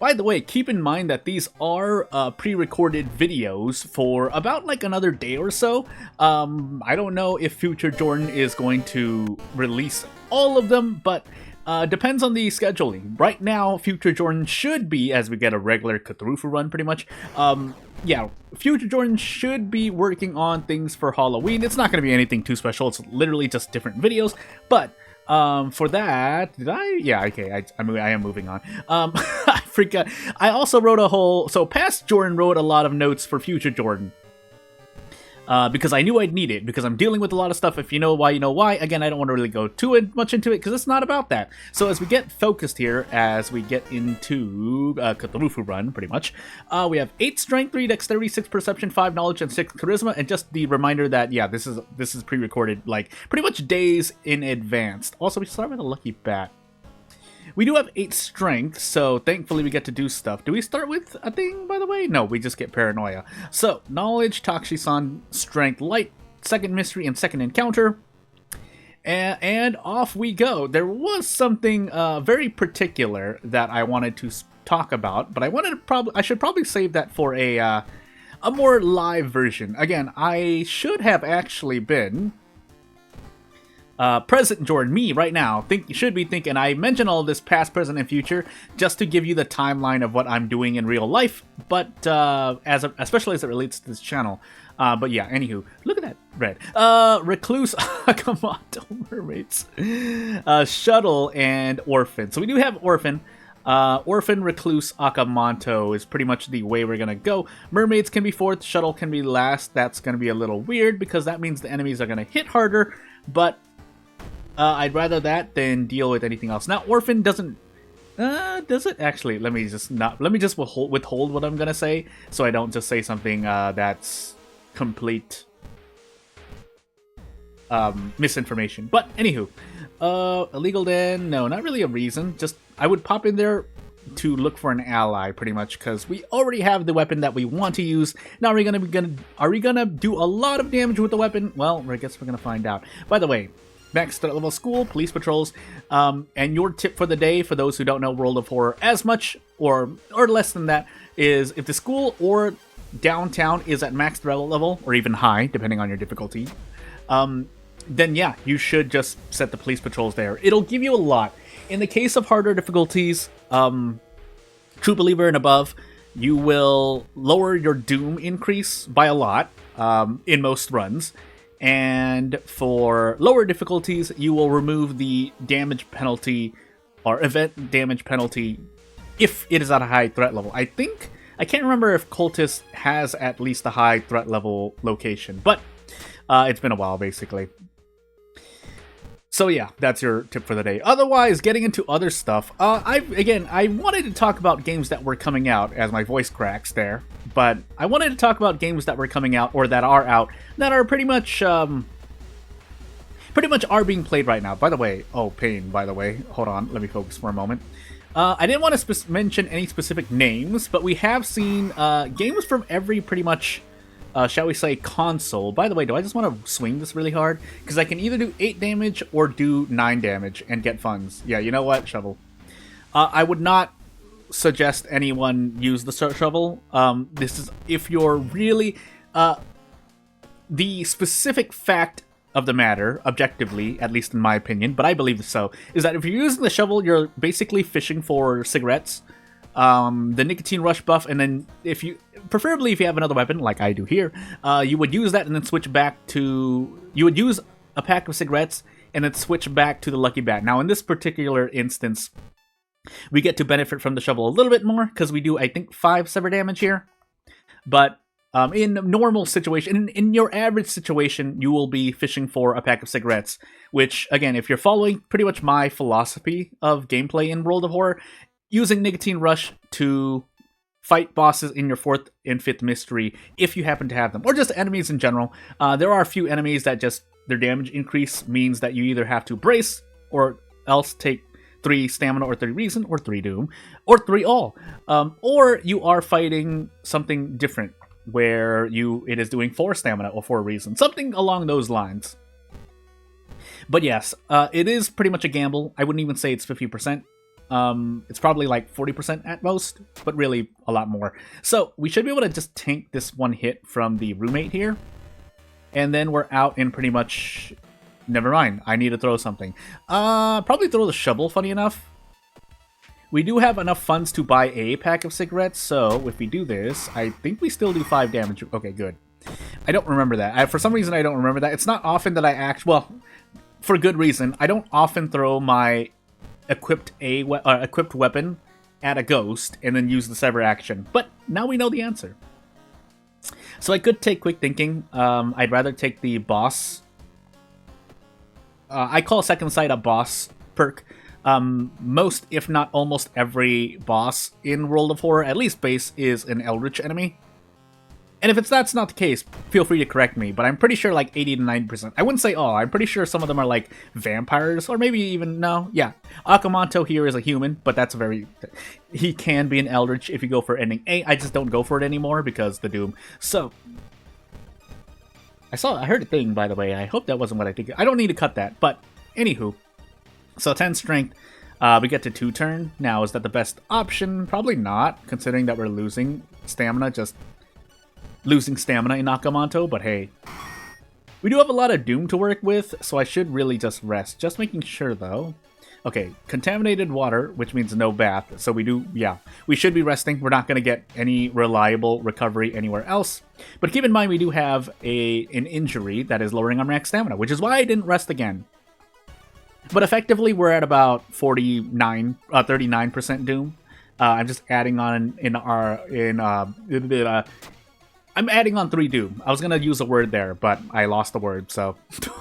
By the way, keep in mind that these are pre-recorded videos for about like another day or so. I don't know if Future Jordan is going to release all of them, but depends on the scheduling. Right now, Future Jordan should be, as we get a regular Cthulhu run pretty much, yeah, Future Jordan should be working on things for Halloween. It's not going to be anything too special. It's literally just different videos, but for that, did I? Yeah, okay, I am moving on. I forgot. I also wrote a whole, so past Jordan wrote a lot of notes for Future Jordan. Because I knew I'd need it, because I'm dealing with a lot of stuff. If you know why, you know why. Again, I don't want to really go too much into it, because it's not about that. So as we get focused here, as we get into Cthulhu Run, pretty much, we have 8 Strength, 3 Dexterity, 6 Perception, 5 Knowledge, and 6 Charisma, and just the reminder that, yeah, this is pre-recorded, like, pretty much days in advance. Also, we start with a Lucky Bat. We do have 8 Strength, so thankfully we get to do stuff. Do we start with a thing, by the way? No, we just get Paranoia. So, Knowledge, Takshisan, Strength, Light, Second Mystery, and Second Encounter. And off we go. There was something very particular that I wanted to talk about, but I should probably save that for a more live version. Again, I should have actually been... present Jordan, me right now, should be thinking, I mentioned all this past, present, and future just to give you the timeline of what I'm doing in real life, but especially as it relates to this channel. But yeah, anywho, look at that red. Recluse, Akamoto, Mermaids, Shuttle, and Orphan. So we do have Orphan. Orphan, Recluse, Akamanto is pretty much the way we're gonna go. Mermaids can be 4th, Shuttle can be last. That's gonna be a little weird because that means the enemies are gonna hit harder, but I'd rather that than deal with anything else. Now, Orphan doesn't... does it? Actually, let me just withhold what I'm gonna say, so I don't just say something that's complete misinformation. But, anywho. Illegal Den? No, not really a reason. Just, I would pop in there to look for an ally, pretty much, because we already have the weapon that we want to use. Now, are we gonna do a lot of damage with the weapon? Well, I guess we're gonna find out. By the way, max threat level school, police patrols, and your tip for the day, for those who don't know World of Horror as much or less than that, is if the school or downtown is at max threat level, or even high, depending on your difficulty, then yeah, you should just set the police patrols there. It'll give you a lot. In the case of harder difficulties, True Believer and above, you will lower your doom increase by a lot in most runs. And for lower difficulties, you will remove the damage penalty or event damage penalty if it is at a high threat level. I can't remember if Cultist has at least a high threat level location, but it's been a while basically. So yeah, that's your tip for the day. Otherwise, getting into other stuff, I wanted to talk about games that were coming out, as my voice cracks there, but I wanted to talk about games that were coming out, or that are out, that are pretty much are being played right now. By the way, pain, by the way, hold on, let me focus for a moment. I didn't want to mention any specific names, but we have seen games from every pretty much... shall we say, console. By the way, do I just want to swing this really hard? Because I can either do 8 damage or do 9 damage and get funds. Yeah, you know what? Shovel. I would not suggest anyone use the shovel. This is if you're really... the specific fact of the matter, objectively, at least in my opinion, but I believe so, is that if you're using the shovel, you're basically fishing for cigarettes. The nicotine rush buff, and then preferably if you have another weapon like I do here, you would use that and then switch back to, you would use a pack of cigarettes and then switch back to the Lucky Bat. Now in this particular instance, we get to benefit from the shovel a little bit more because we do, I think, 5 sever damage here. But in normal situation, in your average situation, you will be fishing for a pack of cigarettes, which again, if you're following pretty much my philosophy of gameplay in World of Horror, using Nicotine Rush to fight bosses in your 4th and 5th mystery, if you happen to have them, or just enemies in general. There are a few enemies that just, their damage increase means that you either have to brace, or else take 3 stamina, or 3 reason, or 3 doom, or 3 all. Or you are fighting something different, where it is doing 4 stamina, or 4 reason, something along those lines. But yes, it is pretty much a gamble. I wouldn't even say it's 50%. It's probably like 40% at most, but really a lot more. So we should be able to just tank this one hit from the roommate here. And then we're out in pretty much... Never mind, I need to throw something. Probably throw the shovel, funny enough. We do have enough funds to buy a pack of cigarettes, so if we do this, I think we still do 5 damage. Okay, good. I don't remember that. For some reason, I don't remember that. It's not often that I well, for good reason. I don't often throw my equipped weapon at a ghost and then use the sever action. But now we know the answer. So I could take quick thinking. I'd rather take the boss. I call second sight a boss perk. Most, if not almost every boss in World of Horror, at least base, is an Eldritch enemy. And if that's not the case, feel free to correct me, but I'm pretty sure like 80 to 90%. I wouldn't say all, I'm pretty sure some of them are like vampires, or maybe even, no, yeah. Akamanto here is a human, but that's he can be an Eldritch if you go for ending A. I just don't go for it anymore because the Doom. So, I heard a thing, by the way. I hope that wasn't what I think. I don't need to cut that, but anywho. So 10 strength, we get to 2 turn. Now, is that the best option? Probably not, considering that we're losing stamina, just losing stamina in Akamanto, but hey. We do have a lot of Doom to work with, so I should really just rest. Just making sure, though. Okay, contaminated water, which means no bath, so we should be resting. We're not going to get any reliable recovery anywhere else. But keep in mind, we do have an injury that is lowering our max stamina, which is why I didn't rest again. But effectively, we're at about 39% Doom. I'm just adding on I'm adding on 3 Doom. I was gonna use a word there, but I lost the word, so...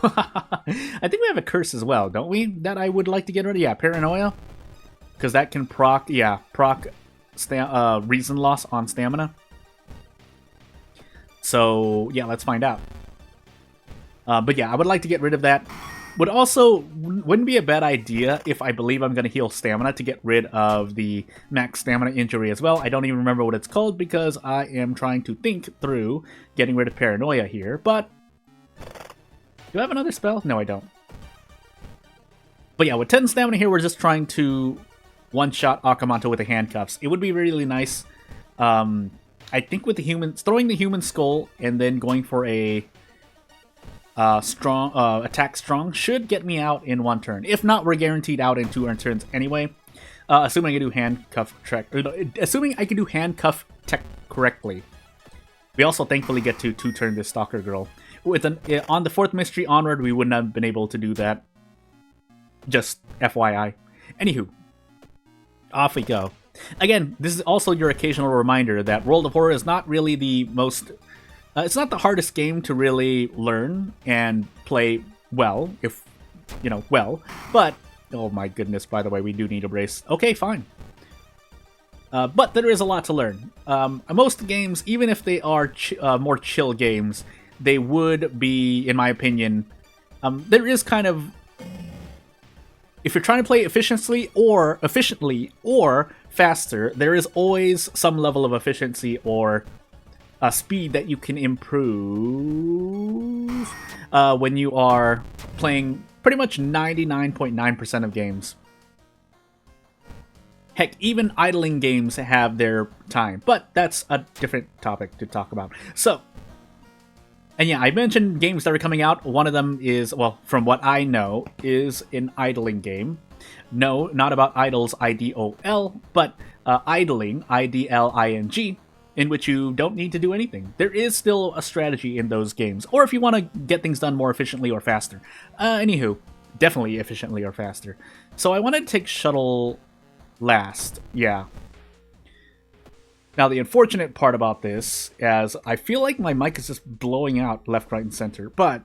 I think we have a curse as well, don't we? That I would like to get rid of? Yeah, Paranoia. Because that can proc reason loss on stamina. So, yeah, let's find out. But yeah, I would like to get rid of that. Wouldn't be a bad idea if I believe I'm going to heal stamina to get rid of the max stamina injury as well. I don't even remember what it's called because I am trying to think through getting rid of Paranoia here, but... Do I have another spell? No, I don't. But yeah, with 10 stamina here, we're just trying to one-shot Akamanto with the handcuffs. It would be really nice. I think with throwing the human skull and then going for a... attack strong should get me out in 1 turn. If not, we're guaranteed out in 2 turns anyway. Assuming I can do handcuff tech correctly. We also thankfully get to 2-turn this Stalker Girl. On the 4th mystery onward, we wouldn't have been able to do that. Just FYI. Anywho, off we go. Again, this is also your occasional reminder that World of Horror is not really the most... it's not the hardest game to really learn and play well, but... Oh my goodness, by the way, we do need a brace. Okay, fine. But there is a lot to learn. Most games, even if they are more chill games, they would be, in my opinion... there is kind of... If you're trying to play efficiently or faster, there is always some level of efficiency or... speed that you can improve when you are playing pretty much 99.9% of games. Heck, even idling games have their time, but that's a different topic to talk about. So, and yeah, I mentioned games that are coming out. One of them is, well, from what I know, is an idling game. No, not about idols, I-D-O-L, but idling, I-D-L-I-N-G. In which you don't need to do anything. There is still a strategy in those games, or if you want to get things done more efficiently or faster. Anywho, definitely efficiently or faster. So I wanted to take Shuttle last, yeah. Now the unfortunate part about this, as I feel like my mic is just blowing out left, right, and center, but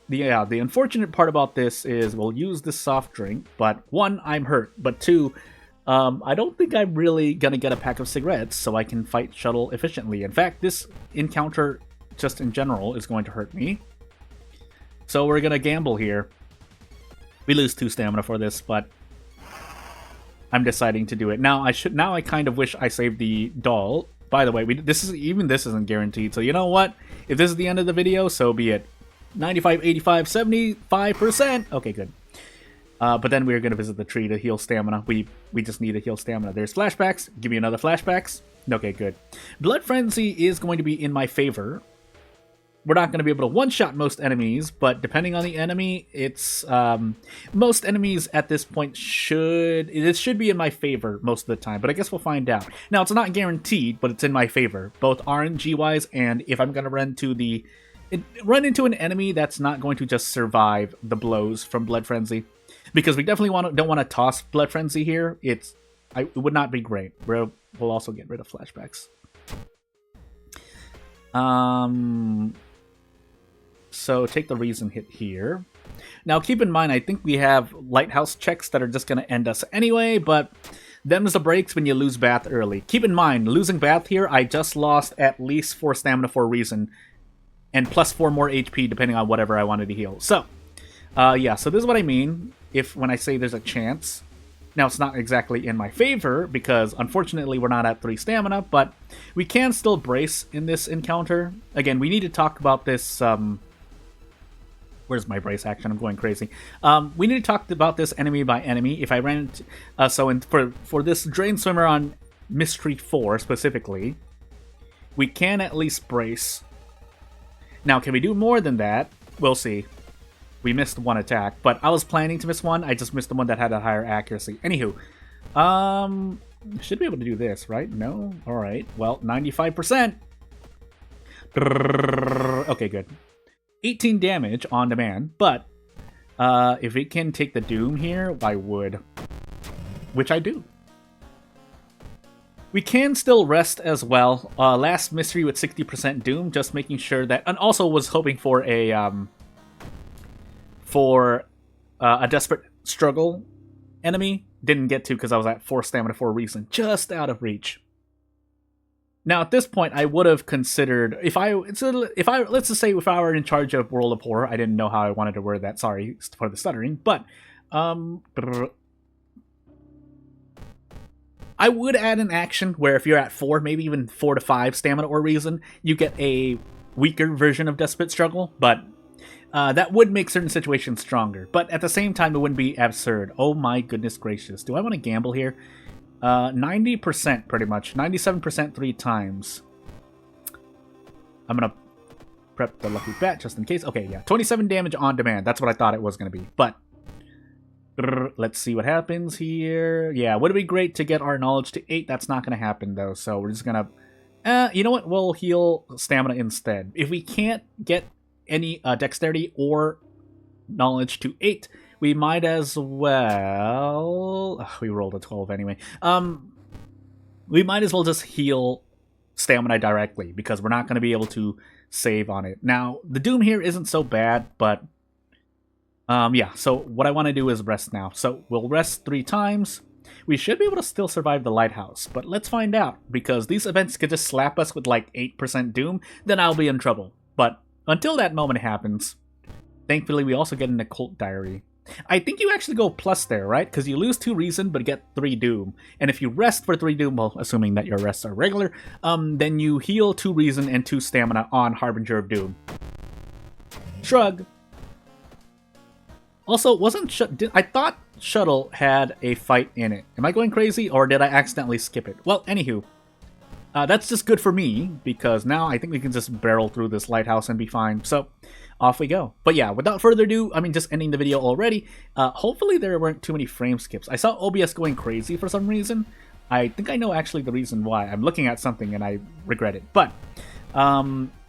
the unfortunate part about this is we'll use this soft drink, but 1, I'm hurt, but 2, I don't think I'm really going to get a pack of cigarettes so I can fight Shuttle efficiently. In fact, this encounter, just in general, is going to hurt me. So we're going to gamble here. We lose 2 stamina for this, but I'm deciding to do it. Now I kind of wish I saved the doll. By the way, this isn't guaranteed, so you know what? If this is the end of the video, so be it. 95, 85, 75%. Okay, good. But then we're going to visit the tree to heal stamina. We just need to heal stamina. There's flashbacks. Give me another flashbacks. Okay, good. Blood Frenzy is going to be in my favor. We're not going to be able to one-shot most enemies, but depending on the enemy, it's... most enemies at this point should be in my favor most of the time, but I guess we'll find out. Now, it's not guaranteed, but it's in my favor, both RNG-wise and if I'm going to run into an enemy that's not going to just survive the blows from Blood Frenzy. Because we definitely don't want to toss Blood Frenzy here. It would not be great. We'll also get rid of flashbacks. So take the reason hit here. Now keep in mind, I think we have lighthouse checks that are just going to end us anyway, but them's the breaks when you lose Bath early. Keep in mind, losing Bath here, I just lost at least 4 stamina for a reason, and plus 4 more HP depending on whatever I wanted to heal. So, yeah, so this is what I mean when I say there's a chance. Now, it's not exactly in my favor, because unfortunately we're not at 3 stamina, but we can still brace in this encounter. Again, we need to talk about this... where's my brace action? I'm going crazy. We need to talk about this enemy by enemy. If I ran into... for this Drain Swimmer on Mystery 4, specifically, we can at least brace. Now, can we do more than that? We'll see. We missed 1 attack, but I was planning to miss 1. I just missed the one that had a higher accuracy. Anywho, should be able to do this, right? No? Alright. Well, 95%. Okay, good. 18 damage on demand, but if it can take the Doom here, I would. Which I do. We can still rest as well. Last mystery with 60% Doom, just making sure that... And also was hoping for a Desperate Struggle enemy. Didn't get to because I was at 4 stamina for a reason. Just out of reach. Now, at this point, I would have considered... let's just say if I were in charge of World of Horror, I didn't know how I wanted to word that. Sorry for the stuttering. But, I would add an action where if you're at 4, maybe even 4 to 5 stamina or reason, you get a weaker version of Desperate Struggle, but that would make certain situations stronger. But at the same time, it wouldn't be absurd. Oh my goodness gracious. Do I want to gamble here? 90% pretty much. 97% 3 times. I'm going to prep the lucky bet just in case. Okay, yeah. 27 damage on demand. That's what I thought it was going to be. But let's see what happens here. Yeah, would it be great to get our knowledge to 8? That's not going to happen, though. So we're just going to... you know what? We'll heal stamina instead. If we can't get any dexterity or knowledge to 8, we might as well... we rolled a 12 anyway. We might as well just heal stamina directly, because we're not going to be able to save on it. Now, the Doom here isn't so bad, but... yeah, so what I want to do is rest now. So we'll rest 3 times. We should be able to still survive the lighthouse, but let's find out, because these events could just slap us with like 8% Doom, then I'll be in trouble. But until that moment happens, thankfully we also get an Occult Diary. I think you actually go plus there, right? Because you lose 2 reason, but get 3 Doom. And if you rest for 3 Doom, well, assuming that your rests are regular, then you heal 2 reason and 2 stamina on Harbinger of Doom. Shrug. Also, I thought Shuttle had a fight in it. Am I going crazy, or did I accidentally skip it? Well, anywho, that's just good for me, because now I think we can just barrel through this lighthouse and be fine. So, off we go. But yeah, without further ado, I mean, just ending the video already. Hopefully there weren't too many frame skips. I saw OBS going crazy for some reason. I think I know actually the reason why. I'm looking at something and I regret it. But,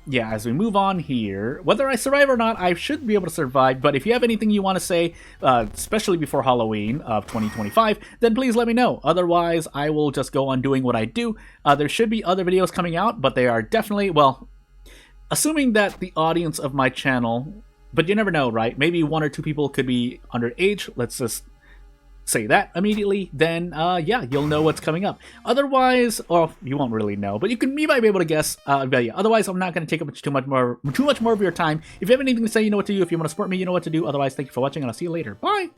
yeah, as we move on here, whether I survive or not, I should be able to survive. But if you have anything you want to say, especially before Halloween of 2025, then please let me know. Otherwise, I will just go on doing what I do. There should be other videos coming out, but they are definitely, well, assuming that the audience of my channel, but you never know, right? Maybe 1 or 2 people could be underage. Let's just say that immediately. Then, yeah, you'll know what's coming up. Otherwise, or you won't really know, but you might be able to guess. But yeah, otherwise, I'm not going to take up too much more of your time. If you have anything to say, you know what to do. If you want to support me, you know what to do. Otherwise, thank you for watching, and I'll see you later. Bye!